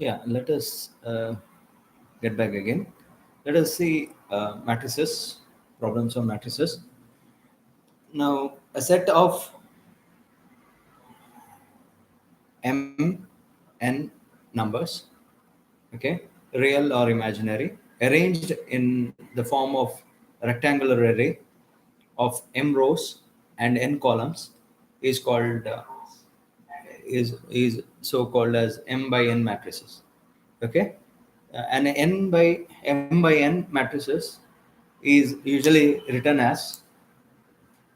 Yeah, let us get back again. Let us see matrices, problems of matrices. Now, a set of m n numbers, okay, real or imaginary, arranged in the form of rectangular array of m rows and n columns, is called is so called as m by n matrices. Okay. And m by n matrices is usually written as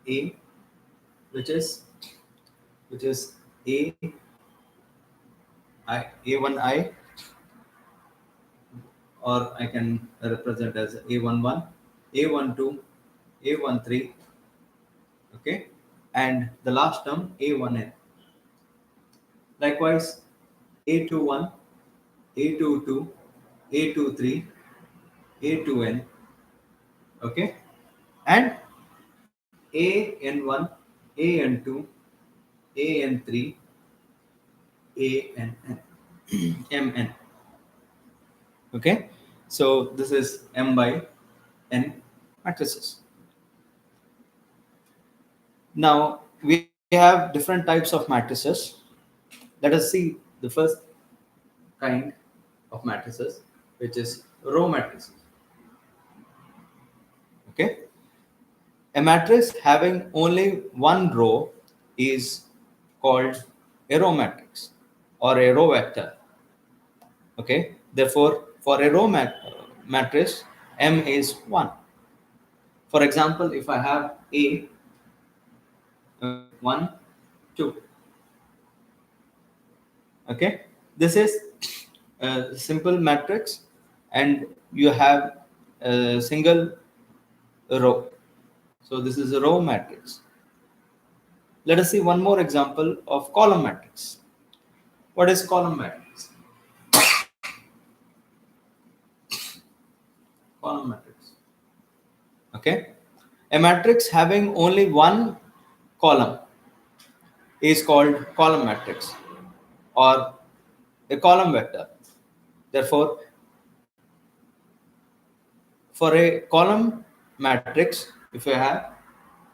a, which is which is a I a1 I, or I can represent as a11, a12, a13. Okay, and the last term a1n. Likewise, a21, a22, a23, a2n. Okay, and an1, an2, an3, ann, mn. Okay, so this is m by n matrices. Now we have different types of matrices. Let us see the first kind of matrices, which is row matrices. Okay, a matrix having only one row is called a row matrix or a row vector. Okay, therefore, for a row matrix, m is 1. For example, if I have a 1, 2. Okay, this is a simple matrix, and you have a single row. So this is a row matrix. Let us see one more example of column matrix. What is column matrix? Column matrix. Okay, a matrix having only one column is called column matrix or a column vector. Therefore, for a column matrix, if you have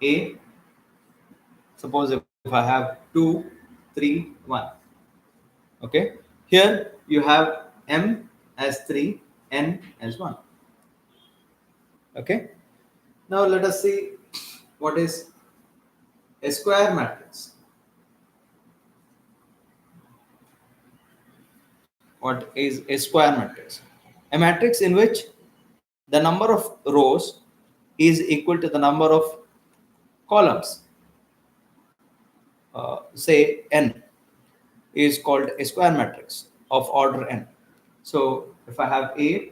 a, suppose if I have 2, 3, 1. Okay, here you have m as 3, n as 1. Okay, now let us see what is a square matrix. What is a square matrix? A matrix in which the number of rows is equal to the number of columns. Say n is called a square matrix of order n. So if I have a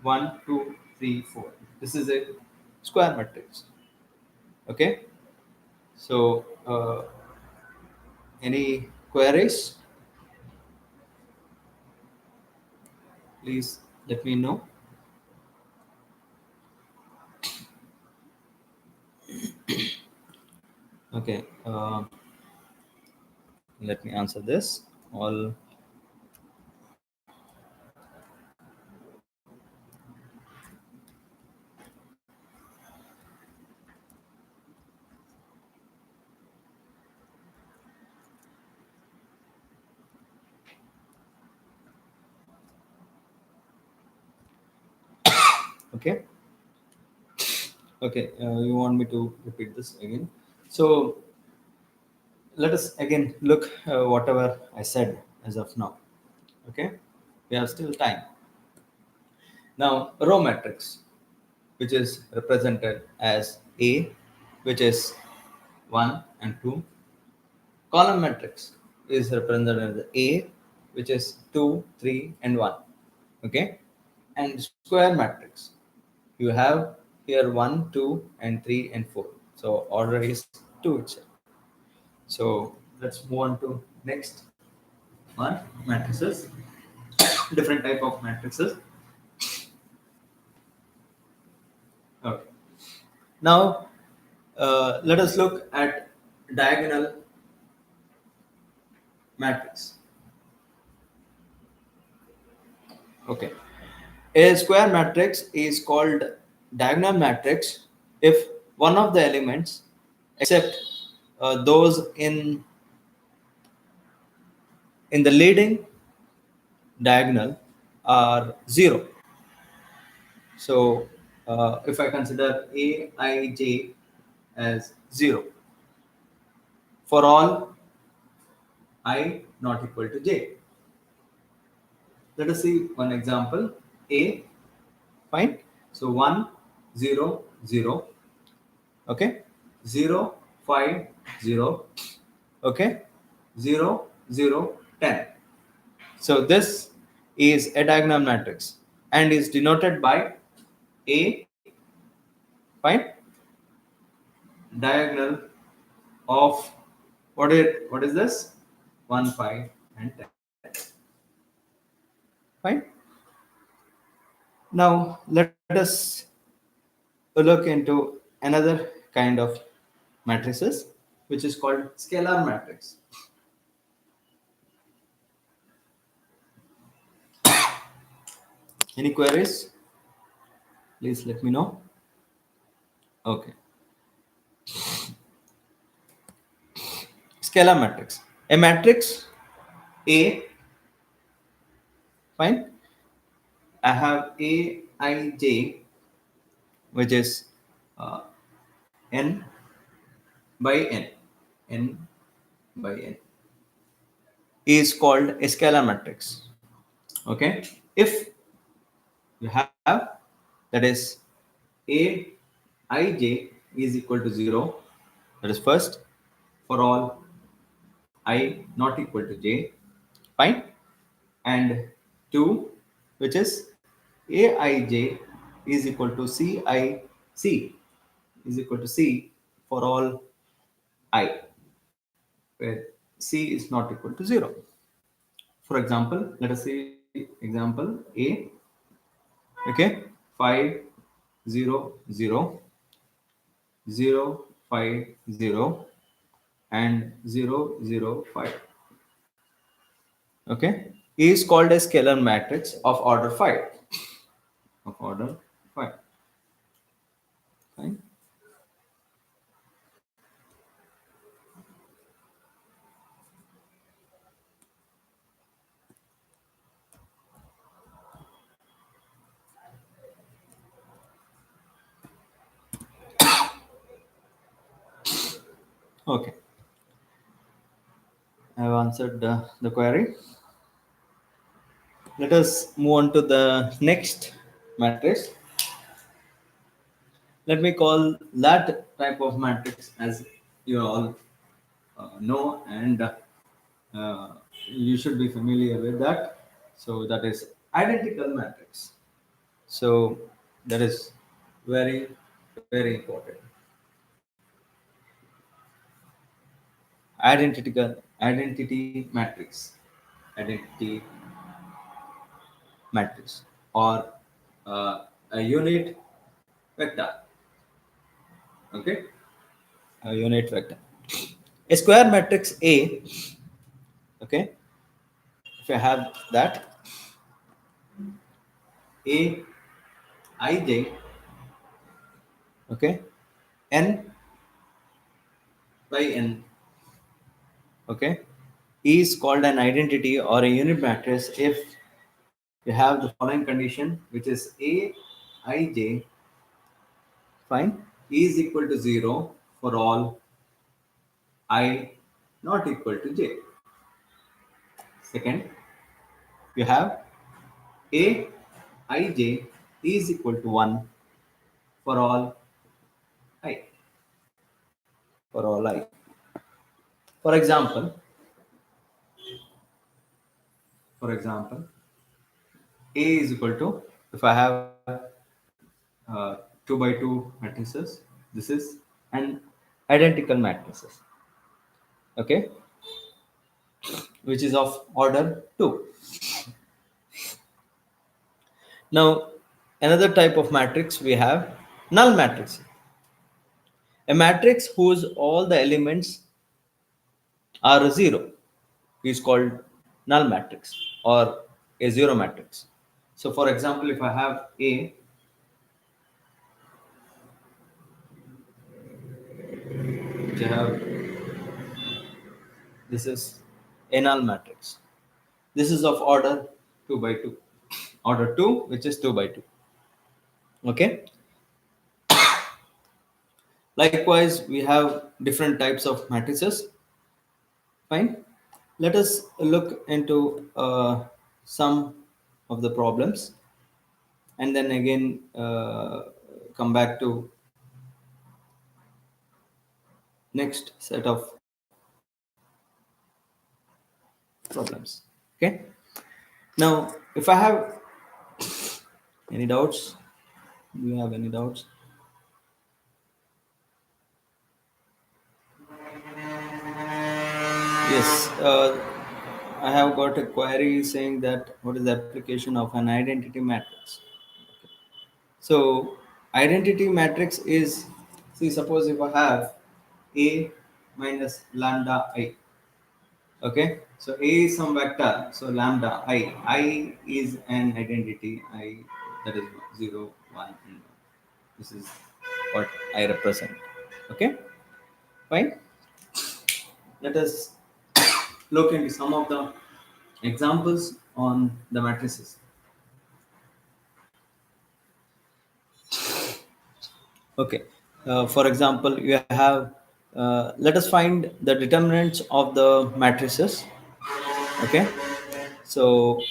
1, 2, 3, 4, this is a square matrix. Okay. So any queries? Please let me know. Okay. Let me answer this. All. Okay. Okay. You want me to repeat this again? So let us again look whatever I said as of now. Okay. We have still time. Now, row matrix, which is represented as A, which is 1 and 2. Column matrix is represented as A, which is 2, 3, and 1. Okay. And square matrix, you have here 1, 2, and 3, and 4. So order is 2 itself. So let's move on to next one, matrices. Different type of matrices. Okay. Now let us look at diagonal matrix. Okay. A square matrix is called diagonal matrix if one of the elements, except those in the leading diagonal, are zero. So if I consider Aij as zero for all I not equal to j. Let us see one example. A, fine. So 1, 0, 0. Okay. 0, 5, 0. Okay. 0, 0, 10. So this is a diagonal matrix and is denoted by A, fine, diagonal of what is this? 1, 5, and 10. Fine. Now let us look into another kind of matrices, which is called scalar matrix. Any queries? Please let me know. Okay. Scalar matrix. A matrix A, fine. I have A I J, which is uh, n by n. N by n is called a scalar matrix. Okay. If you have, that is, A I J is equal to 0, that is first, for all I not equal to j, fine, and 2, which is Aij is equal to C is equal to C for all I, where C is not equal to 0. For example, let us see example A. Okay, 5, 0, 0, 0, 5, 0, and 0, 0, 5. Okay, is called a scalar matrix of order 5. Of order 5. Fine. Okay, I have answered the query. Let us move on to the next matrix. Let me call that type of matrix as you all know, and you should be familiar with that. So that is identical matrix. So that is very, very important. Identity matrix. Identity matrix, or a unit vector. Okay, a unit vector. A square matrix A. Okay, if I have that, A I J. Okay, n by n. Okay, is called an identity or a unit matrix if you have the following condition, which is A I J, fine, is equal to 0 for all I not equal to j. Second, you have A I J is equal to 1 for all I. For all I. For example, for example, A is equal to, if I have 2 by 2 matrices, this is an identical matrices. Okay, which is of order 2. Now, another type of matrix we have null matrix. A matrix whose all the elements are 0 is called null matrix or a zero matrix. So for example, if I have A, which I have, this is anal matrix. This is of order 2 by 2. Order 2, which is 2 by 2. Okay. Likewise, we have different types of matrices. Fine. Let us look into some of the problems, and then again come back to next set of problems. Okay. Now, if I have any doubts, do you have any doubts? Yes. I have got a query saying that what is the application of an identity matrix? So identity matrix is, see, suppose if I have A minus lambda I. Okay, so A is some vector, so lambda I is an identity I, that is 0, 1, and 1. This is what I represent. Okay, fine. Let us look into some of the examples on the matrices. Okay, for example, you have, let us find the determinants of the matrices. Okay, so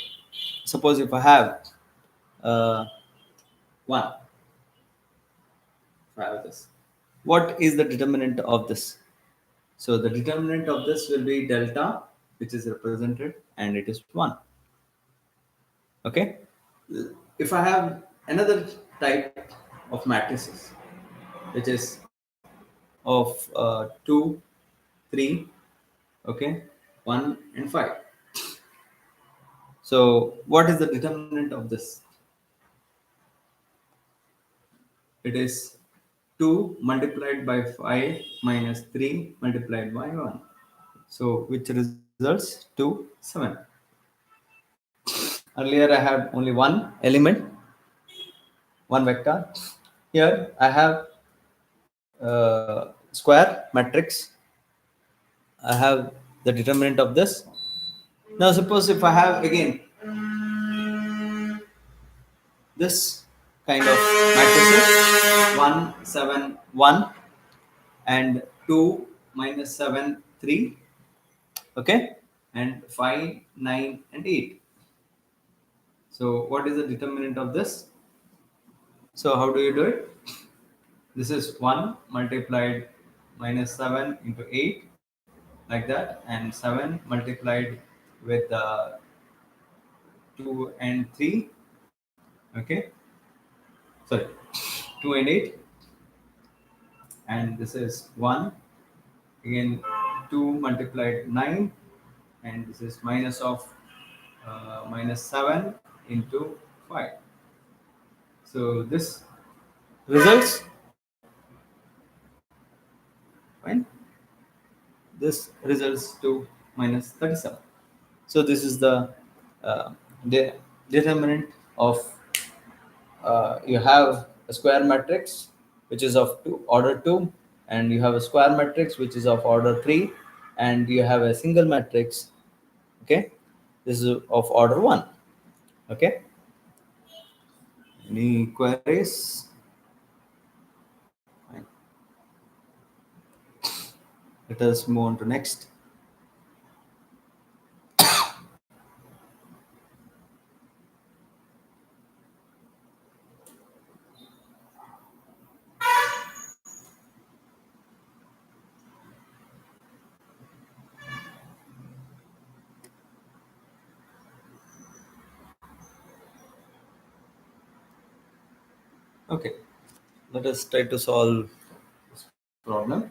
suppose if I have uh, 1, if I have this, what is the determinant of this? So the determinant of this will be delta, which is represented, and it is 1. Okay, if I have another type of matrices, which is of 2, 3, okay, 1 and 5. So what is the determinant of this? It is 2 multiplied by 5 minus 3 multiplied by 1. So which results to 7. Earlier I had only one element, one vector. Here I have square matrix. I have the determinant of this. Now suppose if I have again this kind of matrices, 1 7 1 and 2 minus 7 3, okay, and 5 9 and 8. So what is the determinant of this? So how do you do it? This is 1 multiplied minus 7 into 8, like that, and 7 multiplied with 2 and 3, okay, sorry, 2 and 8, and this is 1, again 2 multiplied 9, and this is minus of minus 7 into 5. So this results, fine, this results to minus 37. So this is the uh, determinant of, you have a square matrix which is of order 2, and you have a square matrix which is of order 3, and you have a single matrix, okay, this is of order 1. Okay, any queries? Fine. Let us move on to next. Okay, let us try to solve this problem.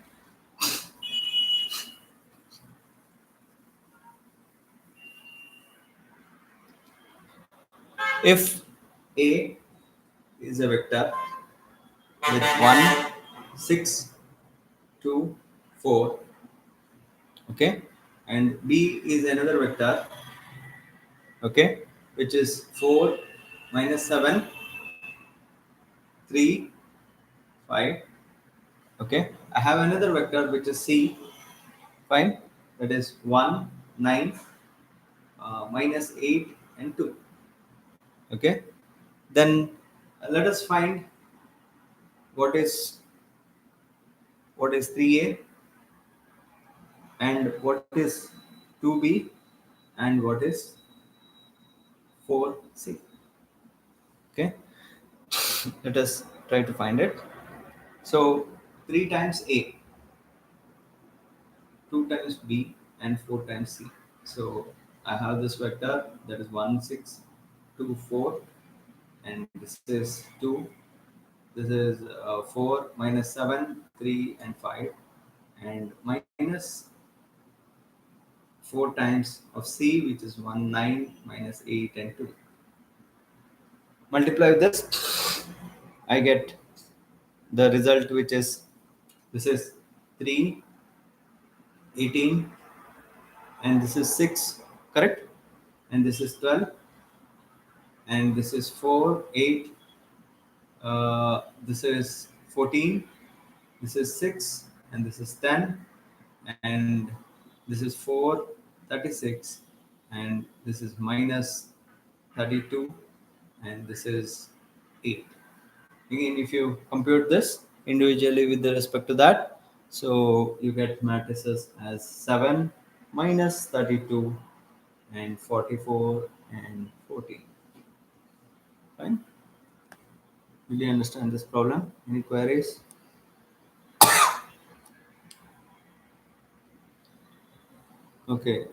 If A is a vector with 1 6 2 4, okay, and B is another vector, okay, which is 4 minus 7, 3, 5. Okay. I have another vector which is C. Fine. That is 1, 9, minus 8 and 2. Okay. Then let us find what is 3a and what is 2b and what is 4c. Okay. Let us try to find it. So 3 times a, 2 times b and 4 times c. So I have this vector that is 1, 6, 2, 4, and this is 2. This is 4 minus 7, 3 and 5, and minus 4 times of c, which is 1, 9 minus 8 and 2. Multiply this, I get the result, which is this is 3, 18, and this is 6, correct? And this is 12, and this is 4, 8, this is 14, this is 6, and this is 10, and this is 4, 36, and this is minus 32, and this is 8. Again, if you compute this individually with respect to that, so you get matrices as 7, minus 32, and 44 and 14. Fine. Will you understand this problem? Any queries? Okay.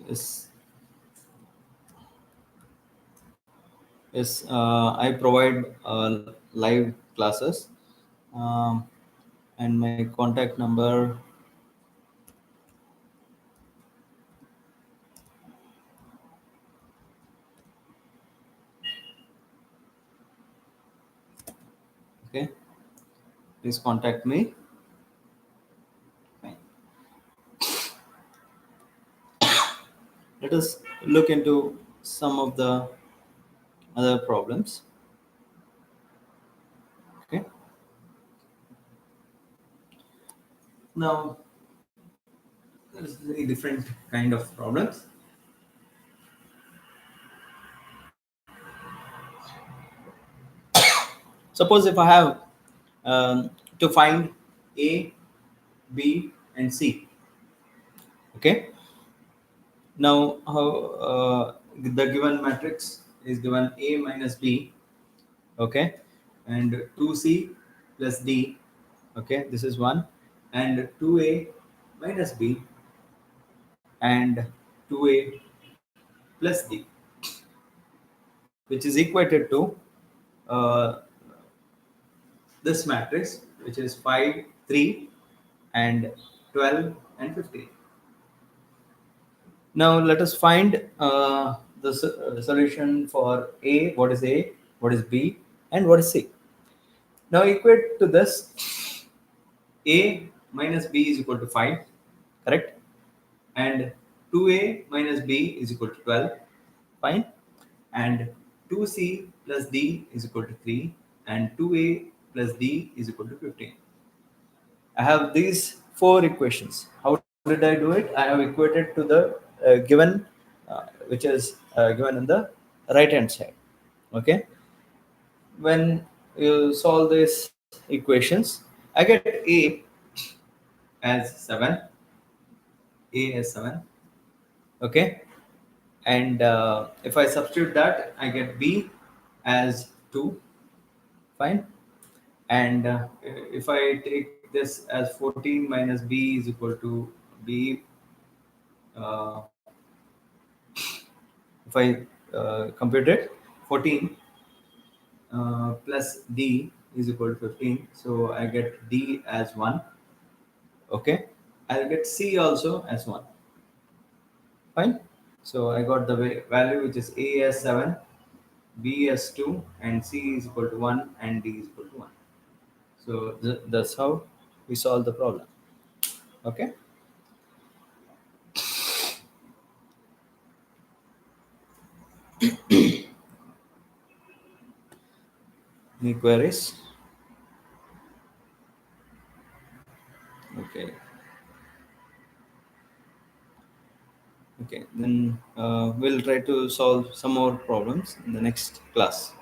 Yes. Yes. I provide live classes, um, and my contact number. Okay. Please contact me. Fine. Let us look into some of the other problems. Okay. Now, there's very different kind of problems. Suppose if I have to find A, B, and C. Okay. Now, how the given matrix is given A minus B. Okay, and 2C plus D. Okay, this is one, and 2A minus B and 2A plus D, which is equated to uh, this matrix, which is 5, 3, and 12 and 15. Now let us find the solution for A, what is A, what is B, and what is C. Now equate to this. A minus B is equal to 5, correct? And 2A minus B is equal to 12, fine. And 2C plus D is equal to 3, and 2A plus D is equal to 15. I have these four equations. How did I do it? I have equated to the given, which is given in the right hand side. Okay. When you solve these equations, I get as 7, A as 7. Okay. And if I substitute that, I get B as 2. Fine. And if I take this as 14 minus B is equal to B, uh, if I compute it, 14 plus D is equal to 15. So I get D as 1. Okay. I'll get C also as 1. Fine. So I got the value, which is A as 7, B as 2, and C is equal to 1, and D is equal to 1. So that's how we solve the problem. Okay. Any queries? Okay. Okay. Then we'll try to solve some more problems in the next class.